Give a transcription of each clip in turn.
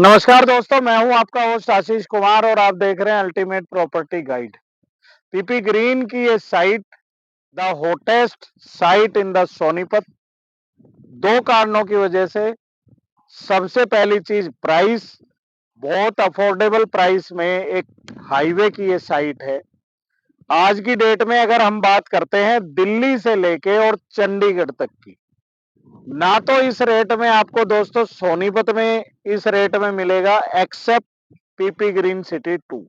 नमस्कार दोस्तों, मैं हूं आपका होस्ट आशीष कुमार और आप देख रहे हैं ultimate property guide. PP green की ये site the hottest site in the Sonipat. दो कारणों की वजह से। सबसे पहली चीज प्राइस, बहुत अफोर्डेबल प्राइस में एक हाईवे की ये साइट है। आज की डेट में अगर हम बात करते हैं दिल्ली से लेके और चंडीगढ़ तक की, ना तो इस रेट में आपको दोस्तों सोनीपत में इस रेट में मिलेगा except PP green city 2।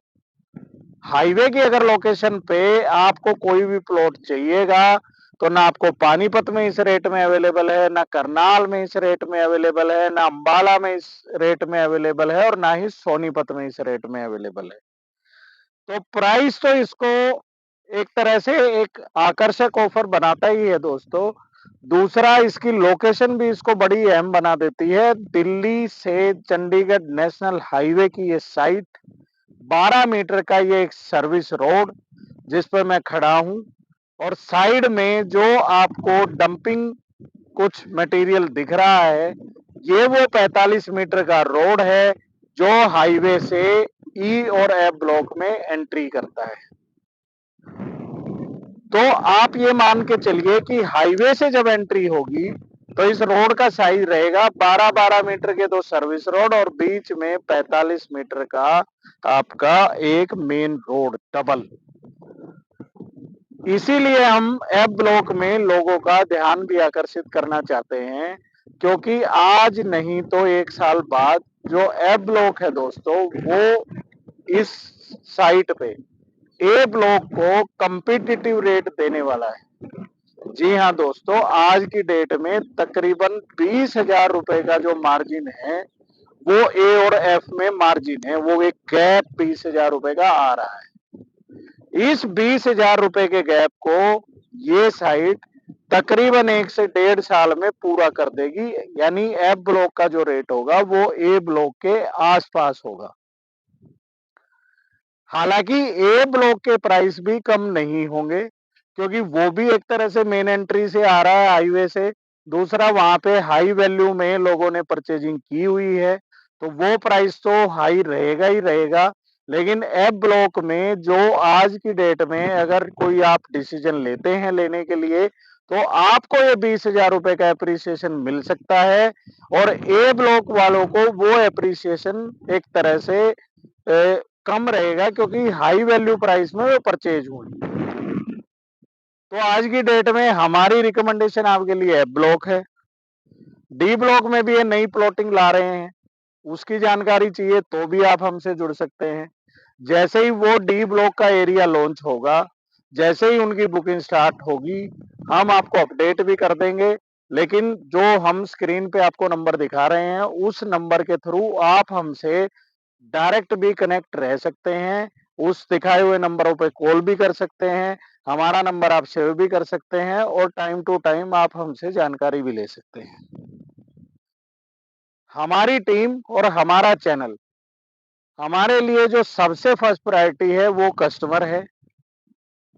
Highway की अगर लोकेशन पे आपको कोई भी प्लॉट चाहिएगा तो ना आपको पानीपत में इस रेट में अवेलेबल है, ना करनाल में इस रेट में अवेलेबल है, ना अंबाला में इस रेट में अवेलेबल है और ना ही सोनीपत में इस रेट में अवेलेबल है। तो प्राइस तो इसको एक तरह से एक आकर्षक ऑफर बनाता ही है दोस्तों। दूसरा, इसकी लोकेशन भी इसको बड़ी अहम बना देती है। दिल्ली से चंडीगढ़ नेशनल हाईवे की ये साइट, 12 मीटर का ये एक सर्विस रोड जिस पर मैं खड़ा हूं, और साइड में जो आपको डंपिंग कुछ मटेरियल दिख रहा है, ये वो 45 मीटर का रोड है जो हाईवे से ई और एफ ब्लॉक में एंट्री करता है। तो आप ये मान के चलिए कि हाईवे से जब एंट्री होगी तो इस रोड का साइज रहेगा 12-12 मीटर के दो सर्विस रोड और बीच में 45 मीटर का आपका एक मेन रोड डबल। इसीलिए हम एफ ब्लॉक में लोगों का ध्यान भी आकर्षित करना चाहते हैं, क्योंकि आज नहीं तो एक साल बाद जो एफ ब्लॉक है दोस्तों, वो इस साइट पे ए ब्लॉक को कम्पिटिटिव रेट देने वाला है। जी हाँ दोस्तों, आज की डेट में तकरीबन 20,000 रुपए का जो मार्जिन है वो ए और एफ में मार्जिन है, वो एक गैप 20,000 रुपए का आ रहा है। इस 20,000 रुपए के गैप को ये साइट तकरीबन 1 से 1.5 साल में पूरा कर देगी, यानी एफ ब्लॉक का जो रेट होगा वो ए ब्लॉक के आसपास होगा। हालांकि ए ब्लॉक के प्राइस भी कम नहीं होंगे, क्योंकि वो भी एक तरह से मेन एंट्री से आ रहा है हाईवे से। दूसरा, वहां पे हाई वैल्यू में लोगों ने परचेजिंग की हुई है, तो वो प्राइस तो हाई रहेगा ही रहेगा। लेकिन एफ ब्लॉक में जो आज की डेट में अगर कोई आप डिसीजन लेते हैं लेने के लिए, तो आपको ये 20,000 रुपए का एप्रिसिएशन मिल सकता है, और ए ब्लॉक वालों को वो एप्रिसिएशन एक तरह से कम रहेगा, क्योंकि हाई वैल्यू प्राइस में वो परचेज हुए। तो आज की डेट में हमारी रिकमेंडेशन आपके लिए एफ ब्लॉक है। डी ब्लॉक में भी ये नई प्लॉटिंग ला रहे हैं, उसकी जानकारी चाहिए तो भी आप हमसे जुड़ सकते हैं। जैसे ही वो डी ब्लॉक का एरिया लॉन्च होगा, जैसे ही उनकी बुकिंग स्टार्ट होगी, हम आपको अपडेट भी कर देंगे। लेकिन जो हम स्क्रीन पे आपको नंबर दिखा रहे हैं, उस नंबर के थ्रू आप हमसे डायरेक्ट भी कनेक्ट रह सकते हैं। उस दिखाए हुए नंबरों पे कॉल भी कर सकते हैं, हमारा नंबर आप सेव भी कर सकते हैं, और टाइम टू टाइम आप हमसे जानकारी भी ले सकते हैं। हमारी टीम और हमारा चैनल, हमारे लिए जो सबसे फर्स्ट प्रायोरिटी है वो कस्टमर है।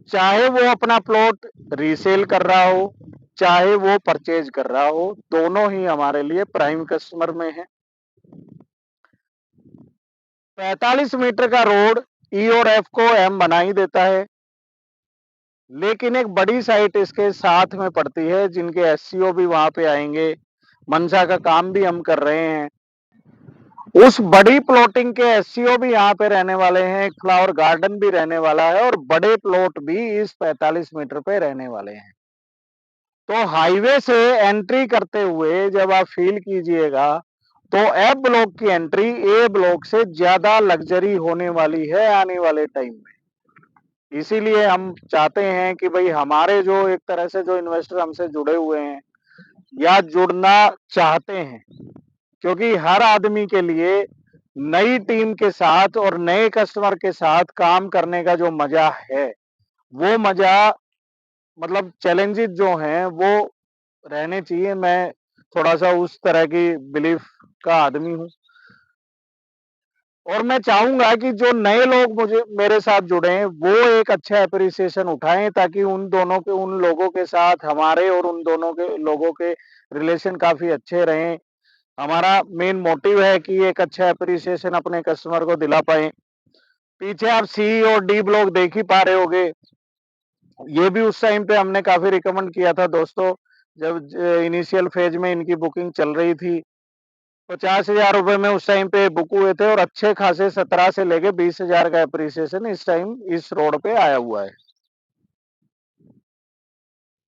चाहे वो अपना प्लॉट रीसेल कर रहा हो, चाहे वो परचेज कर रहा हो, दोनों ही हमारे लिए प्राइम कस्टमर में है। 45 मीटर का रोड ई और एफ को एम बना ही देता है, लेकिन एक बड़ी साइट इसके साथ में पड़ती है जिनके एससीओ भी वहां पे आएंगे। मनसा का काम भी हम कर रहे हैं, उस बड़ी प्लॉटिंग के एससीओ भी यहाँ पे रहने वाले हैं, एक फ्लावर गार्डन भी रहने वाला है और बड़े प्लॉट भी इस 45 मीटर पे रहने वाले हैं। तो हाईवे से एंट्री करते हुए जब आप फील कीजिएगा, तो एफ ब्लॉक की एंट्री ए ब्लॉक से ज्यादा लग्जरी होने वाली है आने वाले टाइम में। इसीलिए हम चाहते हैं कि भाई हमारे जो एक तरह से जो इन्वेस्टर हमसे जुड़े हुए हैं या जुड़ना चाहते हैं, क्योंकि हर आदमी के लिए नई टीम के साथ और नए कस्टमर के साथ काम करने का जो मजा है, वो मजा मतलब चैलेंजेस जो हैं वो रहने चाहिए। मैं थोड़ा सा उस तरह की बिलीफ का आदमी हूँ, और मैं चाहूंगा कि जो नए लोग मुझे मेरे साथ जुड़े हैं वो एक अच्छा एप्रिसिएशन उठाएं, ताकि उन लोगों के साथ हमारे और उन दोनों के लोगों के रिलेशन काफी अच्छे रहें। हमारा मेन मोटिव है कि एक अच्छा एप्रिसिएशन अपने कस्टमर को दिला पाए। पीछे आप सी और डी ब्लॉक देख ही पा रहे होगे, ये भी उस टाइम पे हमने काफी रिकमेंड किया था दोस्तों, जब इनिशियल फेज में इनकी बुकिंग चल रही थी। 50,000 रुपए में उस टाइम पे बुक हुए थे और अच्छे खासे 17 से लेके 20,000 का एप्रिसिएशन इस टाइम इस रोड पे आया हुआ है।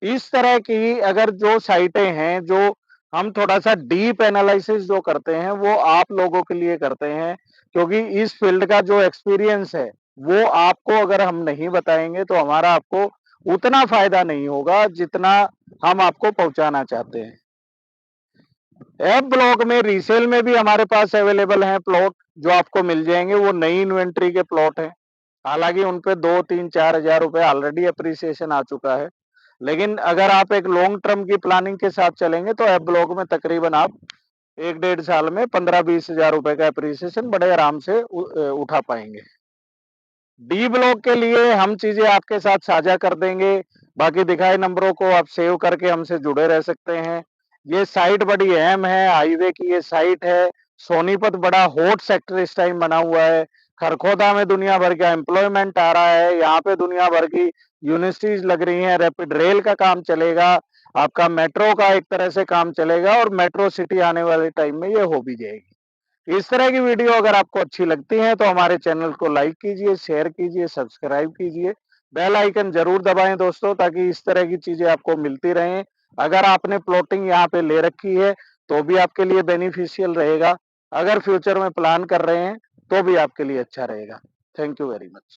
इस तरह की अगर जो साइटें हैं, जो हम थोड़ा-सा डीप एनालिसिस जो करते हैं, वो आप लोगों के लिए करते हैं, क्योंकि इस फील्ड का जो एक्सपीरियंस है, वो आपको अगर हम नहीं बताएँगे, तो हमारा आपको उतना फ़ायदा नहीं होगा, जितना हम आपको पहुँचाना चाहते हैं। एफ ब्लॉक में रीसेल में भी हमारे पास अवेलेबल हैं प्लॉट, जो आपको मिल जाएँगे, वो नई इन्वेंटरी के प्लॉट हैं। हालाँकि उन पे 2, 3, 4,000 रुपए ऑलरेडी एप्रिसिएशन आ चुका है। लेकिन अगर आप एक लॉन्ग टर्म की प्लानिंग के साथ चलेंगे, तो एफ ब्लॉक में तकरीबन आप 1 डेढ़ साल में 15-20 हज़ार रुपए का एप्रिसिएशन बड़े आराम से उठा पाएँगे। डी ब्लॉक के लिए हम चीज़ें आपके साथ साझा कर देंगे। बाकी दिखाए नंबरों को आप सेव करके हमसे जुड़े रह सकते हैं। ये साइट बड़ी अहम है, हाईवे की ये साइट है। सोनीपत बड़ा हॉट सेक्टर इस टाइम बना हुआ है। खरखोदा में दुनिया भर का एम्प्लॉयमेंट आ रहा है। यहाँ पे दुनिया भर की यूनिवर्सिटीज़ लग रही हैं, रैपिड रेल का काम चलेगा, आपका मेट्रो का एक तरह से काम चलेगा और मेट्रो सिटी आने वाले टाइम में ये हो भी जाएगी। इस तरह की वीडियो अगर आपको अच्छी लगती है, तो हमारे चैनल को लाइक कीजिए, शेयर कीजिए, सब्सक्राइब कीजिए। बेल आइकन ज़रूर दबाएँ दोस्तों, ताकि इस तरह की चीज़ें आपको मिलती रहें। अगर आपने प्लॉटिंग यहाँ पे ले रखी है, तो भी आपके लिए बेनिफिशियल रहेगा। अगर फ्यूचर में प्लान कर रहे हैं, तो भी आपके लिए अच्छा रहेगा। Thank you very much.